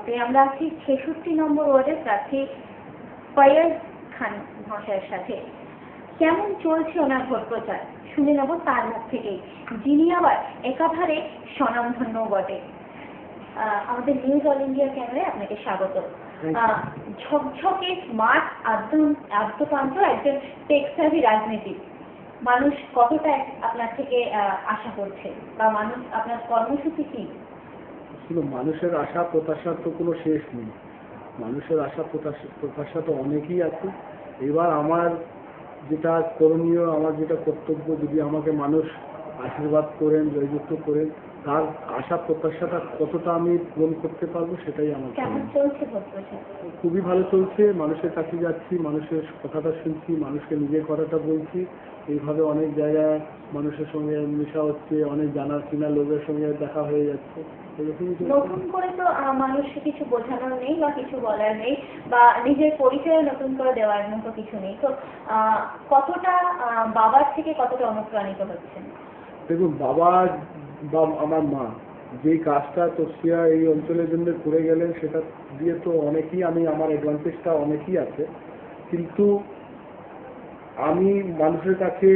ওয়ার্ডে। আমরা আছি ৬৬ নম্বর ওয়ার্ডের প্রার্থী ফয়াজ খান মহাশয়ের সাথে। কেমন চলছে ওনার ভোট প্রচার শুনে নেব তার মুখ থেকেই, যিনি আবার একাধারে স্বনামধন্য বটে। আমাদের নিউজ অল ইন্ডিয়া ক্যামেরায় আপনাকে স্বাগত। ঝকঝকে স্মার্ট আদ্যপান্ত একজন টেকসাভি রাজনীতিক, মানুষ কতটা আপনার থেকে আশা করছে বা মানুষ আপনার কর্মসূচি কি? মানুষের আশা প্রত্যাশার তো কোনো শেষ নেই। মানুষের আশা প্রত্যাশা তো অনেকই আছে। এবার আমার যেটা করণীয়, আমার যেটা কর্তব্য, যদি আমাকে মানুষ আশীর্বাদ করেন, জয়যুক্ত করেন, তার আশা প্রত্যাশাটা কতটা আমি পূরণ করতে পারবো সেটাই আমার। কেমন চলছে? খুবই ভালো চলছে। মানুষের কাছে যাচ্ছি, মানুষের কথাটা শুনছি, মানুষকে নিজের কথাটা বলছি। এইভাবে অনেক জায়গায় মানুষের সঙ্গে মেশা হচ্ছে, অনেক জানা চেনা লোকের সঙ্গে দেখা হয়ে যাচ্ছে। নতুন করে তো মানুষকে কিছু বোঝানোর নেই বা কিছু বলার নেই, বা নিজের পরিচয় নতুন করে দেওয়ার মতো কিছু নেই। তো কতটা বাবার থেকে কতটা অনুপ্রাণিত হচ্ছেন? দেখুন, বাবা বা আমার মা যে কাজটা তসিয়া এই অঞ্চলের জন্য করে গেলেন, সেটা দিয়ে তো অনেকেই আমার অ্যাডভান্টেজটা অনেকই আছে। কিন্তু আমি মানুষের কাছে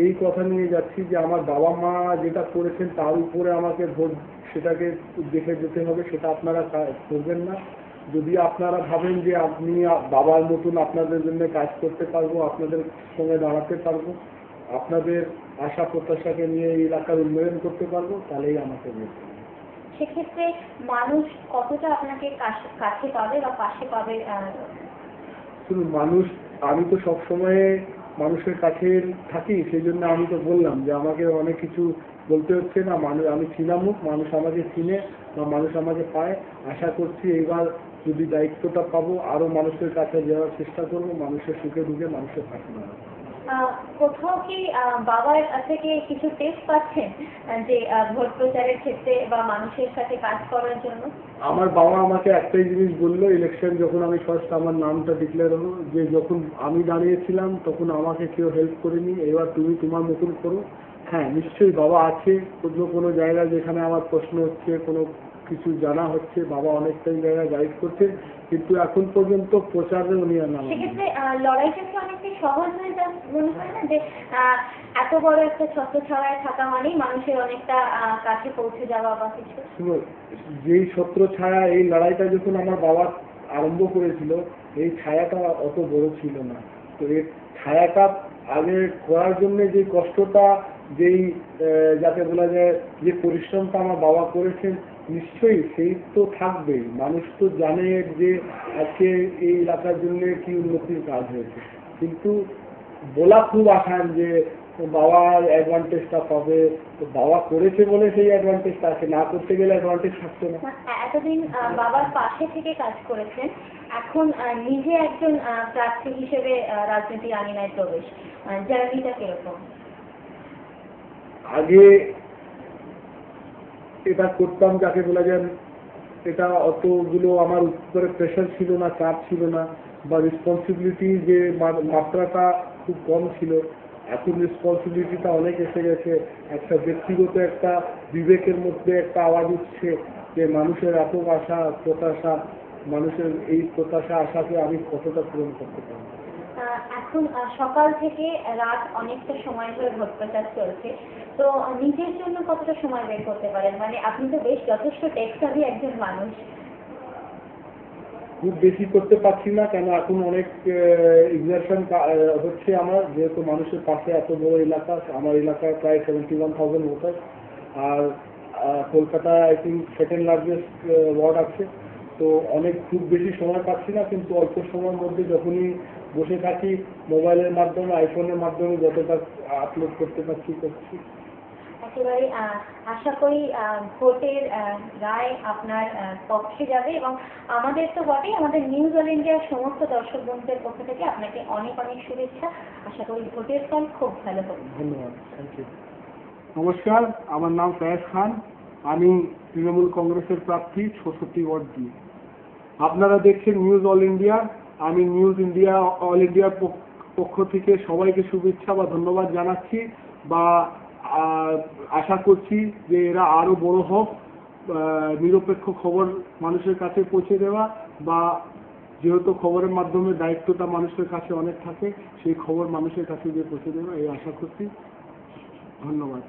এই কথা নিয়ে যাচ্ছি যে আমার বাবা মা যেটা করেছেন তার উপরে আমাকে ভোট সেটাকে দেখে যেতে হবে, সেটা আপনারা করবেন না। যদি আপনারা ভাবেন যে আপনি বাবার মতন আপনাদের জন্য কাজ করতে পারবো, আপনাদের সঙ্গে দাঁড়াতে পারবো, আপনাদের আশা প্রত্যাশাকে নিয়ে এই এলাকার উন্নয়ন করতে পারবো, তাহলেই আমাকে ভোট দেবেন। সেক্ষেত্রে মানুষ কতটা আপনাকে কাছে পাবে বা পাশে পাবে? শুনুন, মানুষ, আমি তো সবসময় মানুষের কাছে থাকি, সেই জন্য আমি তো বললাম যে আমাকে অনেক কিছু বলতে হচ্ছে না। আমি চিনামুখ, মানুষ আমাকে চিনে বা মানুষ আমাকে পায়। আশা করছি এইবার যদি দায়িত্বটা পাবো, আরো মানুষের কাছে যাওয়ার চেষ্টা করবো, মানুষের সুখে দুঃখে মানুষের পাশে দাঁড়াবো। কোথাও কি বাবার থেকে কিছু টেস্ট পাচ্ছেন যে ভোট প্রচারের ক্ষেত্রে বা মানুষের সাথে কাজ করার জন্য? আমার বাবা আমাকে একটাই জিনিস বললো, ইলেকশন যখন আমি ফার্স্ট আমার নামটা ডিক্লেয়ার হলো, যে যখন আমি দাঁড়িয়েছিলাম তখন আমাকে কেউ হেল্প করেনি, এবার তুমি তোমার মতন করো। হ্যাঁ, নিশ্চয়ই বাবা আছে। কোনো জায়গায় যেখানে আমার প্রশ্ন হচ্ছে, কোনো কিছু জানা হচ্ছে, বাবা অনেকটাই জায়গায় গাইড করছে, কিন্তু এখন পর্যন্ত প্রচারে উনি আর নাম। সেক্ষেত্রে লড়াইটা কি অনেকটাই সহজ হয়ে যায় মনে হয় না? যে এত বড় একটা ছত্রছায়ায় থাকা মানেই মানুষের অনেকটা কাছে পৌঁছে যাওয়া বা কিছু। যেই ছত্রছায়া, এই লড়াইটা যখন আমার বাবা আরম্ভ করেছিল, এই ছায়াটা অত বড় ছিল না। তো এই ছায়াটা আগে করার জন্য যে কষ্টটা, যেই যাকে বলা যায় যে পরিশ্রমটা আমার বাবা করেছেন, নিশ্চয়ই সেই তো থাকবেই। মানুষ তো জানে যে আজকে এই এলাকার জন্য কি উন্নতির কাজ হয়েছে, কিন্তু বলা খুব আসান যে বাবার অ্যাডভান্টেজটা পাবে। বাবা করেছে বলে সেই অ্যাডভান্টেজটা আছে, না করতে গেলে অ্যাডভান্টেজ থাকতো না। এতদিন বাবার পাশে থেকে কাজ করেছেন, এখন নিজে একজন প্রার্থী হিসেবে রাজনীতির আঙিনায় প্রবেশ, জার্নিটা কিরকম? আগে এটা করতাম যাকে বলা যায়, এটা অতগুলো আমার উপরে প্রেশার ছিল না, চাপ ছিল না, বা রেসপন্সিবিলিটি যে মাত্রাটা খুব কম ছিল। এখন রেসপন্সিবিলিটিটা অনেক এসে গেছে। একটা ব্যক্তিগত একটা বিবেকের মধ্যে একটা আওয়াজ উঠছে যে মানুষের এত আশা প্রত্যাশা, মানুষের এই প্রত্যাশা আশাকে আমি কতটা পূরণ করতে পারবো। এখন সকাল থেকে রাত অনেকটা সময় ধরে ভোট প্রচার চলছে, তো নিজের জন্য কতটা সময় বের করতে পারেন? মানে আপনি তো বেশ যথেষ্ট টেকসাভি একজন মানুষ। খুব বেশি করতে পারছি না, কেন এখন অনেক এক্সারশন হচ্ছে আমার, যেহেতু মানুষের পাশে এত বড় এলাকা, আমার এলাকায় প্রায় 71,000 ভোটার, আর Kolkata I think second largest ward আছে। তো অনেক খুব বেশি সময় পাচ্ছি না, কিন্তু অল্প সময়ের মধ্যে যখনই বসে থাকি মোবাইলের মাধ্যমে, আইফোনের মাধ্যমে যতটা আপলোড করতে পারছি করছি। একেবারে আশা করি ভোটের রায় আপনার পক্ষে যাবে, এবং আমাদের তো বটেই, আমাদের নিউজ অল ইন্ডিয়ার সমস্ত দর্শক বন্ধুদের পক্ষ থেকে আপনাকে অনেক অনেক শুভেচ্ছা। আশা করি ভোটের ফল খুব ভালো হবে। ধন্যবাদ, থ্যাংক ইউ। নমস্কার, আমার নাম ফয়াজ খান, আমি তৃণমূল কংগ্রেসের প্রার্থী ৬৬ ওয়ার্ড দিয়ে। আপনারা দেখছেন নিউজ অল ইন্ডিয়া। আমি নিউজ ইন্ডিয়া অল ইন্ডিয়ার পক্ষ থেকে সবাইকে শুভেচ্ছা বা ধন্যবাদ জানাচ্ছি, বা আশা করছি যে এরা আরো বড় হোক, নিরপেক্ষ খবর মানুষের কাছে পৌঁছে দেওয়া, বা যেহেতু খবরের মাধ্যমে দায়িত্বটা মানুষের কাছে অনেক থাকে, সেই খবর মানুষের কাছে গিয়ে পৌঁছে দেওয়া, এই আশা করছি। ধন্যবাদ।